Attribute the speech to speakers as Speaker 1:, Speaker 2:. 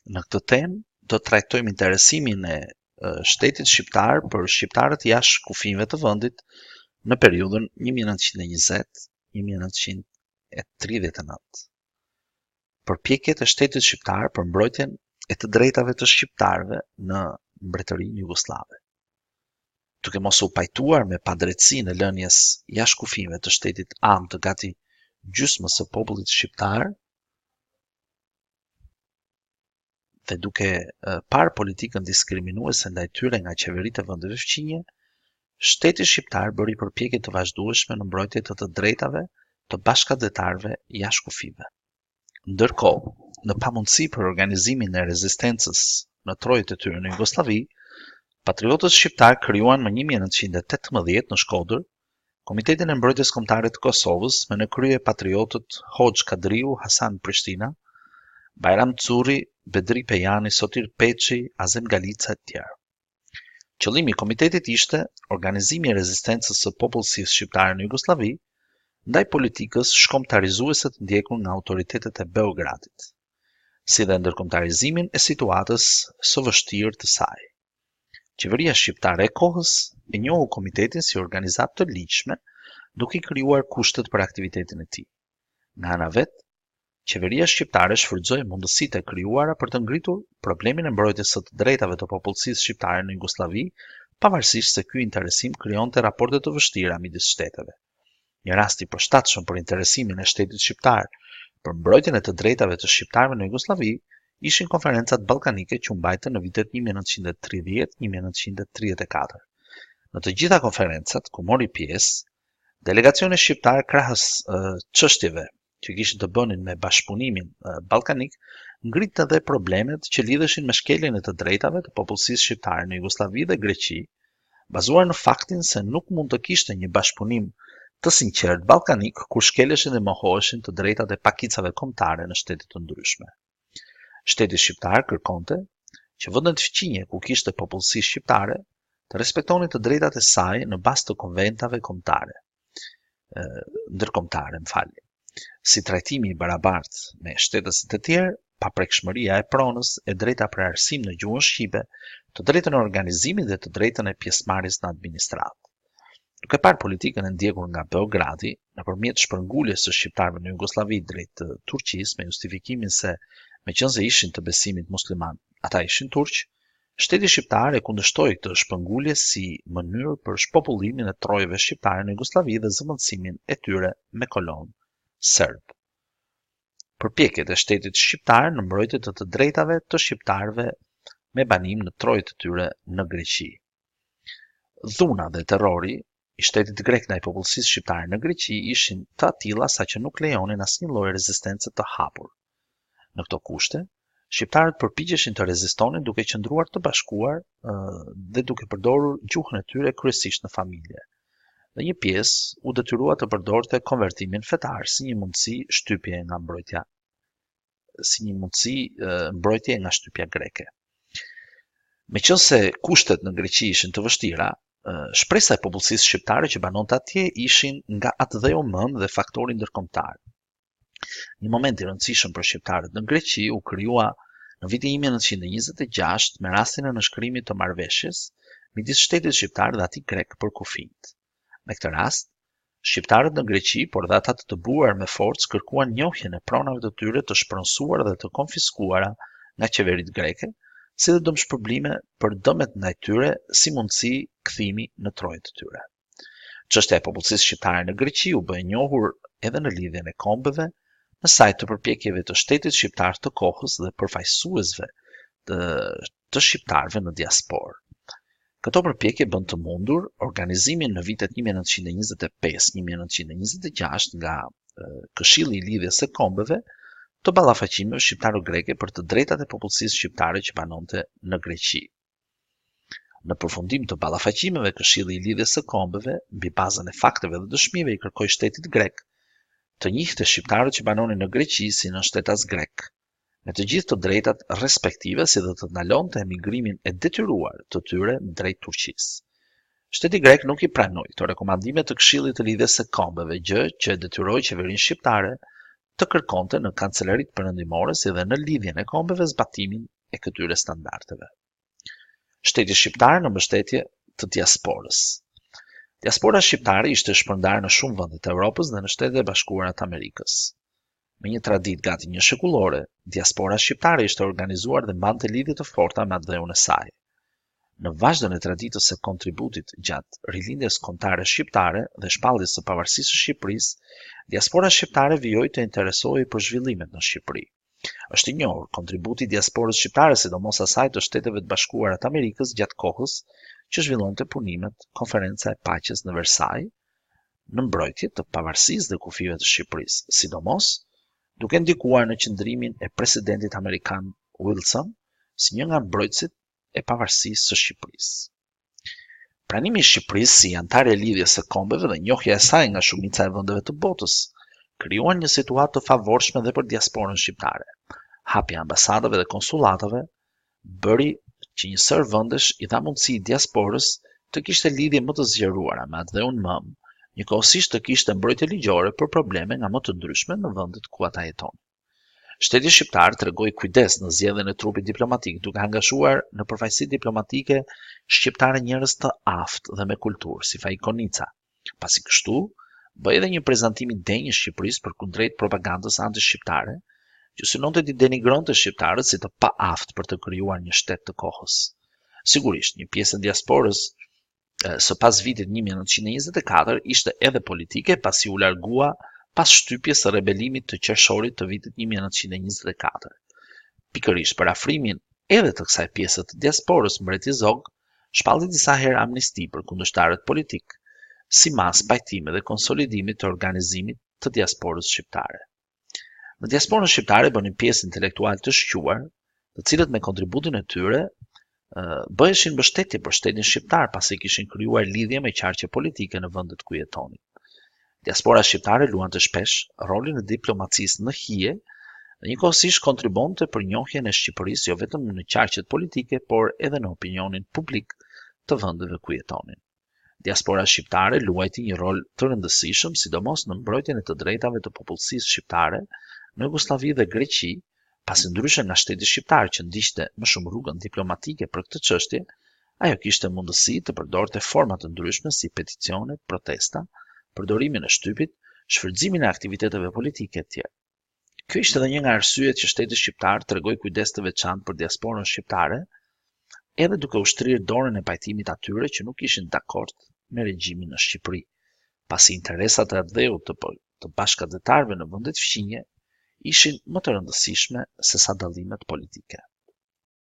Speaker 1: Në këtë temë do të trajtojmë interesimin e shtetit shqiptar për shqiptarët jashtë kufijve të vendit në periudhën 1920-1939. Përpjekjet e shtetit shqiptar për mbrojtjen e të drejtave të shqiptarëve në Mbretërinë Jugoslave. Duke mos u pajtuar me padrejtësinë e lënies jashtë kufijve të shtetit am të gati gjysmës së popullit shqiptar, dhe duke parë politikën diskriminuese ndaj tyre nga qeveritë e vendeve fqinje, shteti shqiptar bëri përpjekje të vazhdueshme në mbrojtje të të drejtave të bashkëdhetarëve jashtë kufive. Ndërkohë, në pamundësi për organizimin e rezistencës në trojët e tyre në Jugosllavi, patriotët shqiptar krijuan më 1918 në Shkodër Komitetin e Mbrojtjes Kombëtare të Kosovës me në krye patriotët Hoxh Kadriu, Hasan Prishtina, Bajram Curri, Bedri Pejani, Sotir Peçi, Azem Galica e tjerë. Qëllimi i komitetit ishte organizimi i rezistencës së popullsisë shqiptare në Jugosllavi ndaj politikës shkombëtarizuese të ndjekur nga autoritetet e Beogradit, si dhe ndërkombëtarizimin e situatës së vështirë të saj. Qeveria shqiptare e kohës e njohu komitetin si organizatë të ligjshme, duke i krijuar kushtet për aktivitetin e tij. Nga ana vet, qeveria shqiptare shfrytëzoi mundësitë e krijuara për të ngritur problemin e mbrojtjes së të drejtave të popullsisë shqiptare në Jugosllavi, pavarësisht se ky interesim krijonte raporte të vështira midis shteteve. Një rast i përshtatshëm për interesimin e shtetit shqiptar për mbrojtjen e të drejtave të shqiptarëve në Jugosllavi ishin konferencat ballkanike që u mbajtën në vitet 1930-1934. Në të gjitha konferencat ku mori pjesë, delegacioni shqiptar krahas çështjeve që kishin të bënin me bashkëpunimin ballkanik, ngritën edhe problemet që lidheshin me shkeljen e të drejtave të popullsisë shqiptare në Jugosllavi dhe Greqi, bazuar në faktin se nuk mund të kishte një bashkëpunim të sinqert ballkanik kur shkeleshin dhe mohoheshin të drejtat e pakicave kombëtare në shtete të ndryshme. Shteti shqiptar kërkonte që vendet fqinje ku kishte popullsi shqiptare të respektonin të drejtat e saj në bazë të konventave ndërkombëtare, si trajtimi i barabartë me shtetësit e tjerë, paprekshmëria e pronës, e drejta për arsim në gjuhën shqipe, të drejtën e organizimit dhe të drejtën e pjesëmarrjes në administratë. Duke parë politikën e ndjekur nga Beogradi nëpërmjet shpërnguljes së shqiptarëve në Jugosllavi drejt Turqisë me justifikimin se meqense ishin të besimit musliman, ata ishin turq, shteti shqiptar e kundërshtoi këtë shpërngulje si mënyrë për shpopullimin e trojëve shqiptare në Jugosllavi dhe zëvendësimin e tyre me kolonë serb. Përpjekjet e shtetit shqiptar në mbrojtje të të drejtave të shqiptarëve me banim në trojët e tyre në Greqi. Dhuna dhe terrori i shtetit grek ndaj popullsisë shqiptare në Greqi ishin të atilla saqë nuk lejonin asnjë lloj rezistence të hapur. Në këto kushte, shqiptarët përpiqeshin të rezistonin duke qëndruar të bashkuar dhe duke përdorur gjuhën e tyre kryesisht në familje. Dhe një pjesë u detyrua të përdorte konvertimin fetar si një mundësi mbrojtje nga shtypja greke. Meqense kushtet në Greqi ishin të vështira, shpresa e popullsisë shqiptare që banonte atje ishin nga atë dhe mend dhe faktori ndërkombëtar. Një moment i rëndësishëm për shqiptarët në Greqi u krijua në vitin 1926 me rastin e nënshkrimit të marrëveshjes midis shtetit shqiptar dhe atij grek për kufijt. Në këtë rast, shqiptarët në Greqi, por dhe ata të buar me forcë kërkuan njohjen e pronave të tyre të shpronësuara dhe të konfiskuara nga qeveritë greke, si dhe dëmshpërblime për dëmet ndaj tyre si mundësi kthimi në trojët e tyre. Çështja e popullsisë shqiptare në Greqi u bë e njohur edhe në lidhjen e kombeve në sajt të përpjekjeve të shtetit shqiptar të kohës dhe përfaqësuesve të shqiptarëve në diasporë. Këto përpjekje bën të mundur organizimin në vitet 1925-1926 nga Këshilli i Lidhjes së Kombeve të ballafaqimeve shqiptaro-greke për të drejtat e popullsisë shqiptare që banonte në Greqi. Në përfundim të ballafaqimeve, Këshilli i Lidhjes së Kombeve, mbi bazën e fakteve dhe dëshmive i kërkoi shtetit grek të njihte shqiptarët që banonin në Greqi si nënshtetas grek, me të gjithë të drejtat respektive si dhe të ndalonte emigrimin e detyruar të tyre drejt Turqisë. Shteti grek nuk i pranoi të rekomandimet të Këshillit të Lidhjes së Kombeve, gjë që detyroi qeverinë shqiptare të kërkonte në kancelarit perëndimore si dhe në lidhjen e kombeve zbatimin e këtyre standardeve. Shteti shqiptar në mbështetje të diasporës. Diaspora shqiptare ishte shpërndarë në shumë vende të Evropës dhe në Shtetet e Bashkuara të Amerikës. Me një traditë gati një shekullore, diaspora shqiptare ishte organizuar dhe mbante lidhje të forta me dheun e saj. Në vazhdon e traditës së kontributit gjatë rilindjes kombëtare shqiptare dhe shpalljes së pavarësisë së Shqipërisë, diaspora shqiptare vijoi të interesohej për zhvillimet në Shqipëri. Është i njohur kontributi i diasporës shqiptare, sidomos asaj të Shteteve të Bashkuara të Amerikës gjatë kohës që zhvillonte punimet Konferenca e Paqes në Versailles, në mbrojtje të pavarësisë dhe kufive të Shqipërisë, sidomos duke ndikuar në qëndrimin e presidentit amerikan Wilson si një nga mbrojtësit e pavarësisë së Shqipërisë. Pranimi i Shqipërisë si antare e lidhjes së kombeve dhe njohja e saj nga shumica e vendeve të botës krijuan një situatë të favorshme dhe për diasporën shqiptare. Hapja e ambasadave dhe konsullatave bëri që një sër vendesh i dha mundësi diasporës të kishte lidhje më të zgjeruara me atë dheun mëm, njëkohësisht të kishte mbrojtje ligjore për probleme nga më të ndryshme në vendet ku ata jetonin. Shteti shqiptar tregoi kujdes në zgjedhjen e trupit diplomatik, duke angazhuar në përfaqësi diplomatike shqiptare njerëz të aftë dhe me kulturë, si Fai Konica. Pasi kështu, bëi edhe një prezantim i denjë Shqipërisë përkundrejt propagandës anti-shqiptare, që synonte të denigronte shqiptarët si të paaftë për të krijuar një shtet të kohës. Sigurisht, një pjesë e diasporës së pas vitit 1924 ishte edhe politike, pasi u largua pas shtypjes së rebelimit të qershorit të vitit 1924. Pikërisht për afrimin edhe të kësaj pjese të diasporës, mbreti Zog shpalli disa herë amnisti për kundërshtarët politik, si mas pajtimi dhe konsolidimi të organizimit të diasporës shqiptare. Në diasporën shqiptare bënin pjesë intelektual të shquar, të cilët me kontributin e tyre bëheshin mbështetje për shtetin shqiptar, pasi kishin krijuar lidhje me qarqe politike në vendet ku jetonin. Diaspora shqiptare luante shpesh rolin e diplomacisë në hije dhe njëkohësisht kontribonte për njohjen e Shqipërisë jo vetëm në qarqet politike, por edhe në opinionin publik të vendeve ku jetonin. Diaspora shqiptare luajti një rol të rëndësishëm, sidomos në mbrojtjen e të drejtave të popullsisë shqiptare në Jugosllavi dhe Greqi, pasi ndryshe nga shteti shqiptar që ndiqte më shumë rrugën diplomatike për këtë çështje, ajo kishte mundësi të përdorte forma të ndryshme si peticione, protesta, përdorimin e shtypit, shfrytëzimin e aktiviteteve politike e tjerë. Kjo ishte edhe një nga arsyet që shteti shqiptar tregoi kujdes të veçantë për diasporën shqiptare, edhe duke ushtrirë dorën e pajtimit atyre që nuk ishin dakord me regjimin në Shqipëri, pasi interesat e atdheut të bashkëdhetarëve në vendet fqinje ishin më të rëndësishme se sa dallimet politike.